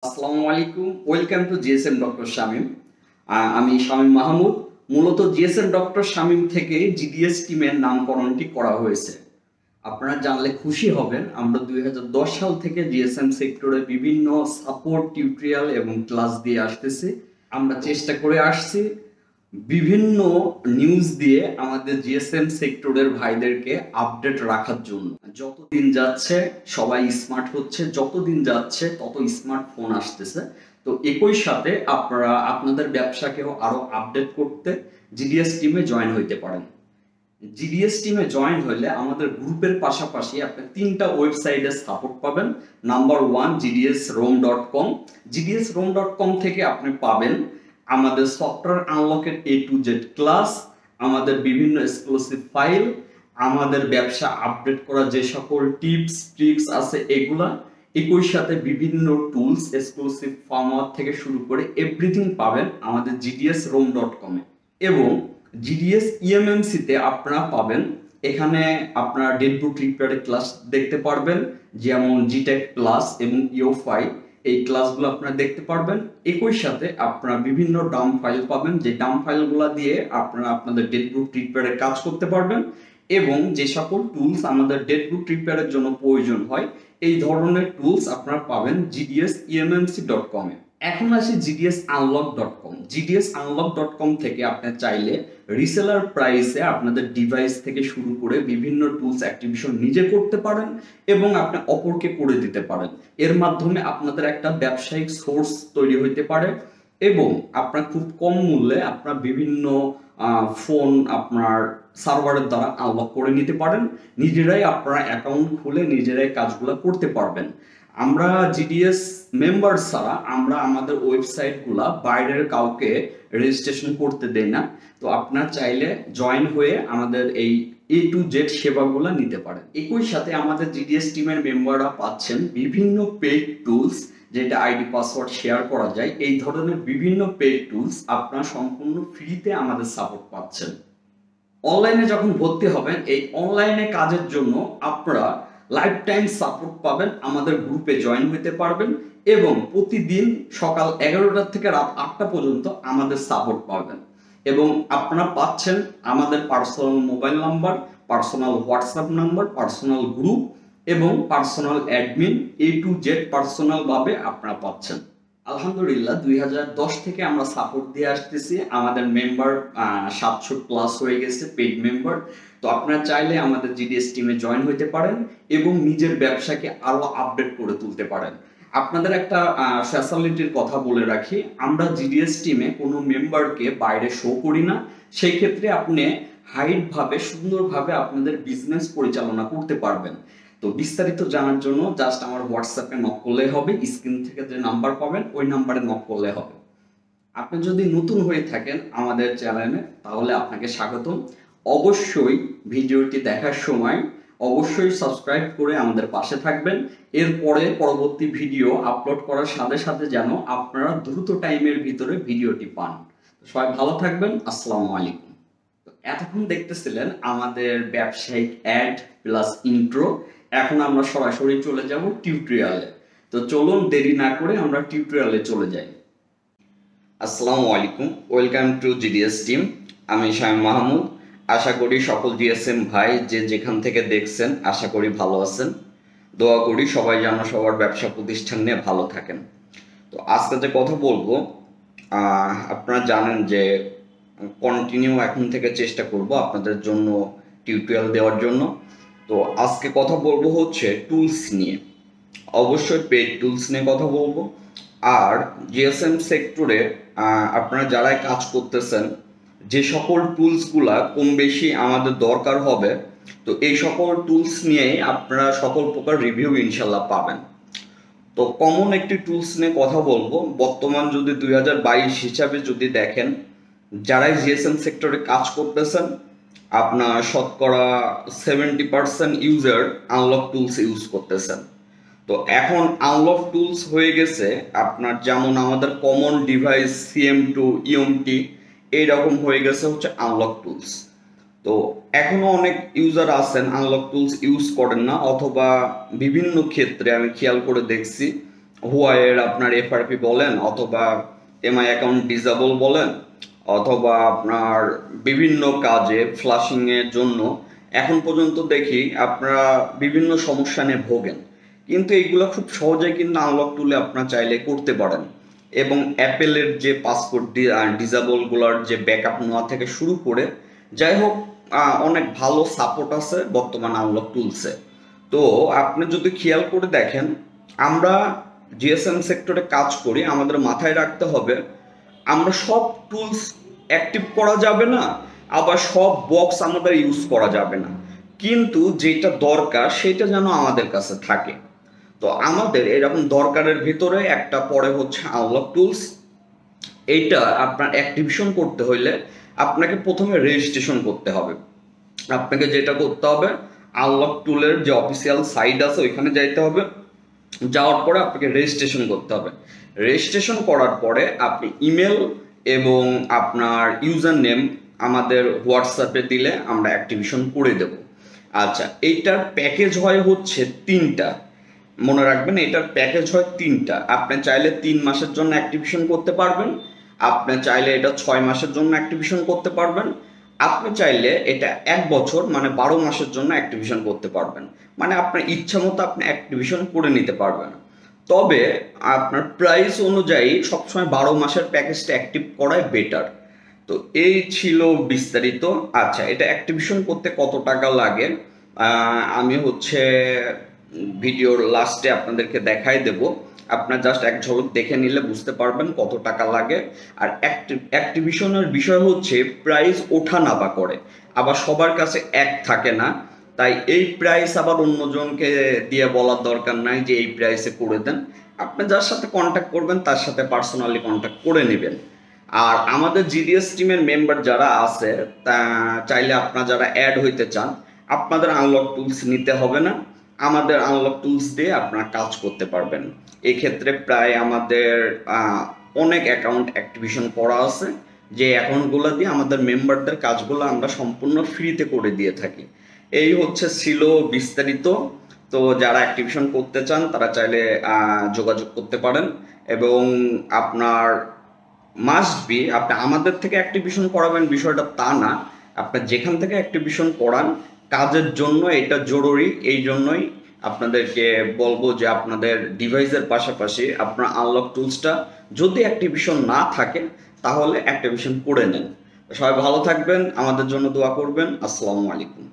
আসসালামু আলাইকুম। Welcome to GSM doctor Shamim. আমি শামিম মাহমুদ। মূলত জিএসএম ডক্টর শামিম থেকে জিডিএস টিমের নামকরণটি করা হয়েছে। আপনারা জানলে খুশি হবেন, আমরা 2010 সাল থেকে জিএসএম সেক্টরে বিভিন্ন সাপোর্ট টিউটোরিয়াল এবং ক্লাস দিয়ে আসতেছি। আমরা চেষ্টা করে আসছি বিভিন্ন নিউজ দিয়ে আমাদের জিএসএম সেক্টরের ভাইদেরকে আপডেট রাখার জন্য। যতদিন যাচ্ছে সবাই স্মার্ট হচ্ছে, যতদিন যাচ্ছে তত স্মার্টফোন আসতেছে। তো একই সাথে আপনারা আপনাদের ব্যবসাকেও আরো আপডেট করতে জিডিএস টিমে জয়েন হইতে পারেন। জিডিএস টিমে জয়েন হলে আমাদের গ্রুপের পাশাপাশি আপনি 3টা ওয়েবসাইটে সাপোর্ট পাবেন। Number 1 gdsrom.com। gdsrom.com থেকে আপনি পাবেন আমাদের সফটওয়্যার আনলকের A to Z ক্লাস, আমাদের বিভিন্ন এক্সক্লুসিভ ফাইল, আমাদের ব্যবসা আপডেট করা যে সকল টিপস ট্রিক্স আছে এগুলা, একই সাথে বিভিন্ন টুলস এক্সক্লুসিভ ফার্মওয়্যার থেকে শুরু করে এভরিথিং পাবেন আমাদের gdsrom.com এ। এবং জিডিএস ইএমএমসি তে আপনারা পাবেন, এখানে আপনারা ডেটবুক রিপেয়ারের ক্লাস দেখতে পারবেন, যেমন জিটেক প্লাস এবং ইও5 এই ক্লাসগুলো আপনারা দেখতে পারবেন। একই সাথে আপনারা বিভিন্ন ডাম্প ফাইল পাবেন, যে ডাম্প ফাইলগুলো দিয়ে আপনারা আপনাদের ডেটবুক রিপেয়ারের কাজ করতে পারবেন। এবং যে সকল টুলস আমাদের ডেটবুক রিপেয়ারের জন্য প্রয়োজন হয় এই ধরনের টুলস আপনারা পাবেন gdsemmc.com এ। এখন আসি gdsunlock.com। gdsunlock.com থেকে আপনি চাইলে রিসেলার প্রাইসে আপনাদের ডিভাইস থেকে শুরু করে বিভিন্ন টুলস অ্যাক্টিভেশন নিজে করতে পারেন এবং আপনি অপরকে করে দিতে পারেন। এর মাধ্যমে আপনাদের একটা ব্যবসায়িক সোর্স তৈরি হইতে পারে এবং আপনার খুব কম মূল্যে আপনার বিভিন্ন ফোন আপনার সার্ভারের দ্বারা আনলক করে নিতে পারেন। নিজেরাই আপনারা অ্যাকাউন্ট খুলে নিজেরাই কাজগুলো করতে পারবেন। আমরা জিডিএস মেম্বার ছাড়া আমরা আমাদের ওয়েবসাইটগুলা বাইরের কাউকে রেজিস্ট্রেশন করতে দেই না। তো আপনারা চাইলে জয়েন হয়ে আমাদের এই A to Z সেবাগুলো নিতে পারেন। একই সাথে আমাদের জিডিএস টিমের মেম্বাররা পাচ্ছেন বিভিন্ন পেইড টুলস, যেটা আইডি পাসওয়ার্ড শেয়ার করা যায়। এই ধরনের বিভিন্ন পেইড টুলস আপনারা সম্পূর্ণ ফ্রিতে আমাদের সাপোর্ট পাচ্ছেন। অনলাইনে যখন ভর্তি হবেন, এই অনলাইনে কাজের জন্য আপনারা লাইফ টাইম সাপোর্ট পাবেন, আমাদের গ্রুপে জয়েন হতে পারবেন এবং প্রতিদিন সকাল 11টা থেকে রাত 8টা পর্যন্ত আমাদের সাপোর্ট পাবেন। এবং আপনারা পাচ্ছেন আমাদের personal mobile number, personal WhatsApp number, personal group এবং personal admin A to Z personal ভাবে আপনারা পাচ্ছেন। আলহামদুলিল্লাহ 2010 থেকে আমরা সাপোর্ট দিয়ে আসতেছি। আমাদের মেম্বার 700 প্লাস হয়ে গেছে পেইড মেম্বার। তো আপনারা চাইলে আমাদের জিডিএস টিমে জয়েন হতে পারেন এবং নিজের ব্যবসাকে আরো আপডেট করে তুলতে পারেন। আপনাদের একটা ফ্যাসিলিটির কথা বলে রাখি, আমরা জিডিএস টিমে কোনো মেম্বারকে বাইরে শো করি না। সেই ক্ষেত্রে আপনি হাইড ভাবে সুন্দরভাবে আপনাদের বিজনেস পরিচালনা করতে পারবেন। তো বিস্তারিত জানার জন্য জাস্ট আমার হোয়াটসঅ্যাপে নক করলে হবে, স্ক্রিন থেকে যে নাম্বার পাবেন ওই নাম্বারে নক করলে হবে। আপনি যদি নতুন হয়ে থাকেন আমাদের চ্যানেলে তাহলে আপনাকে স্বাগতম। অবশ্যই ভিডিওটি দেখার সময় অবশ্যই সাবস্ক্রাইব করে আমাদের পাশে থাকবেন। এরপরে পরবর্তী ভিডিও আপলোড করার সাথে সাথে যেন আপনারা দ্রুত টাইমের ভিতরে ভিডিওটি পান। সবাই ভালো থাকবেন। আসসালামু আলাইকুম। এতক্ষণ দেখতেছিলেন আমাদের ব্যবসায়িক অ্যাড প্লাস ইন্ট্রো। এখন আমরা সরাসরি চলে যাব টিউটোরিয়ালে। তো চলুন দেরি না করে আমরা টিউটোরিয়ালে চলে যাই। আসসালামু আলাইকুম, ওয়েলকাম টু জিডিএস টিম। আমি শামিম মাহমুদ। আশা করি সকল জিএসএম ভাই যে যেখান থেকে দেখছেন আশা করি ভালো আছেন। দোয়া করি সবাই যেন সবার ব্যবসা প্রতিষ্ঠান নিয়ে ভালো থাকেন। তো আজকে যে কথা বলবো, আপনারা জানেন যে কন্টিনিউ এখন থেকে চেষ্টা করব আপনাদের জন্য টিউটোরিয়াল দেওয়ার জন্য। তো আজকে কথা বলবো হচ্ছে টুলস নিয়ে, অবশ্যই পেড টুলস নিয়ে কথা বলবো। আর জিএসএম সেক্টরে আপনারা যারাই কাজ করতেছেন যে সকল টুলসগুলা কম বেশি আমাদের দরকার হবে, তো এই সকল টুলস নিয়েই আপনারা সকল প্রকার রিভিউ ইনশাল্লাহ পাবেন। তো কমন একটি টুলস নিয়ে কথা বলবো। বর্তমান যদি 2022 হিসাবে যদি দেখেন, যারাই জিএসএম সেক্টরে কাজ করতেছেন আপনার শতকরা 70% ইউজার আনলক টুলস ইউজ করতেছেন। তো এখন আনলক টুলস হয়ে গেছে আপনার যেমন আমাদের কমন ডিভাইস CM2 EMT এইরকম হয়ে গেছে হচ্ছে আনলক টুলস। তো এখনো অনেক ইউজার আছেন আনলক টুলস ইউজ করেন না, অথবা বিভিন্ন ক্ষেত্রে আমি খেয়াল করে দেখছি হুয়াইয়ের আপনার এফআরপি বলেন, অথবা এমআই অ্যাকাউন্ট ডিসেবল বলেন, অথবা আপনার বিভিন্ন কাজে ফ্লাশিং এর জন্য এখন পর্যন্ত দেখি আপনারা বিভিন্ন সমস্যা নিয়ে ভোগেন, কিন্তু এইগুলো খুব সহজে কিন্তু আনলক টুলে আপনারা চাইলে করতে পারেন। এবং অ্যাপেলের যে পাসপোর্ট ডিসেবলগুলোর যে ব্যাকআপ নেওয়া থেকে শুরু করে যাই হোক অনেক ভালো সাপোর্ট আছে বর্তমান আনলক টুলসে। তো আপনি যদি খেয়াল করে দেখেন, আমরা জিএসএম সেক্টরে কাজ করি, আমাদের মাথায় রাখতে হবে আমরা সব টুলস অ্যাক্টিভ করা যাবে না, আবার সব বক্স আমাদের ইউজ করা যাবে না, কিন্তু যেটা দরকার সেটা যেন আমাদের কাছে থাকে। তো আমাদের এরকম দরকারের ভিতরে একটা পরে হচ্ছে আনলক টুলস। এইটা আপনার অ্যাক্টিভেশন করতে হইলে আপনাকে প্রথমে রেজিস্ট্রেশন করতে হবে। আপনাকে যেটা করতে হবে, আনলক টুলের যে অফিসিয়াল সাইট আছে ওইখানে যাইতে হবে, যাওয়ার পরে আপনাকে রেজিস্ট্রেশন করতে হবে। রেজিস্ট্রেশন করার পরে আপনি ইমেল এবং আপনার ইউজার নেম আমাদের হোয়াটসঅ্যাপে দিলে আমরা অ্যাক্টিভেশন করে দেব। আচ্ছা, এইটার প্যাকেজ হয় হচ্ছে 3টা, মনে রাখবেন এটার প্যাকেজ হয় 3টা। আপনি চাইলে 3 মাসের জন্য অ্যাক্টিভেশন করতে পারবেন, আপনি চাইলে এটা 6 মাসের জন্য অ্যাক্টিভেশন করতে পারবেন, আপনি চাইলে এটা 1 বছর মানে 12 মাসের জন্য অ্যাক্টিভেশন করতে পারবেন। মানে আপনার ইচ্ছা মতো আপনি অ্যাক্টিভেশন করে নিতে পারবেন। তবে আপনার প্রাইস অনুযায়ী সবসময় 12 মাসের প্যাকেজটা অ্যাক্টিভ করাই বেটার। তো এই ছিল বিস্তারিত। আচ্ছা, এটা অ্যাক্টিভেশন করতে কত টাকা লাগে আমি হচ্ছে ভিডিওর লাস্টে আপনাদেরকে দেখাই দেব। আপনার জাস্ট এক ঝলক দেখে নিলে বুঝতে পারবেন কত টাকা লাগে। আর অ্যাক্টিভেশনের বিষয় হচ্ছে প্রাইস ওঠা নামা করে, আবার সবার কাছে এক থাকে না, তাই এই প্রাইস আবার অন্যজনকে দিয়ে বলার দরকার নাই যে এই প্রাইসে করে দেন। আপনি যার সাথে কন্ট্যাক্ট করবেন তার সাথে পার্সোনালি কন্ট্যাক্ট করে নেবেন। আর আমাদের জিডিএস টিমের মেম্বার যারা আছে তা চাইলে আপনারা যারা অ্যাড হইতে চান, আপনাদের আনলক টুলস নিতে হবে না, আমাদের আনলক টুলস দিয়ে আপনারা কাজ করতে পারবেন। এক্ষেত্রে প্রায় আমাদের অনেক অ্যাকাউন্ট অ্যাক্টিভেশন করা আছে, যে অ্যাকাউন্টগুলো দিয়ে আমাদের মেম্বারদের কাজগুলো আমরা সম্পূর্ণ ফ্রিতে করে দিয়ে থাকি। এই হচ্ছে ছিল বিস্তারিত। তো যারা অ্যাক্টিভেশন করতে চান তারা চাইলে যোগাযোগ করতে পারেন। এবং আপনার মাস্ট বি আপনি আমাদের থেকে অ্যাক্টিভেশন করাবেন বিষয়টা তা না, আপনি যেখান থেকে অ্যাক্টিভেশন করান কাজের জন্য এটা জরুরি। এই জন্যই আপনাদেরকে বলবো যে আপনাদের ডিভাইসের পাশাপাশি আপনার আনলক টুলসটা যদি অ্যাক্টিভেশন না থাকে তাহলে অ্যাক্টিভেশন করে নেন। সবাই ভালো থাকবেন, আমাদের জন্য দোয়া করবেন। আসসালামু আলাইকুম।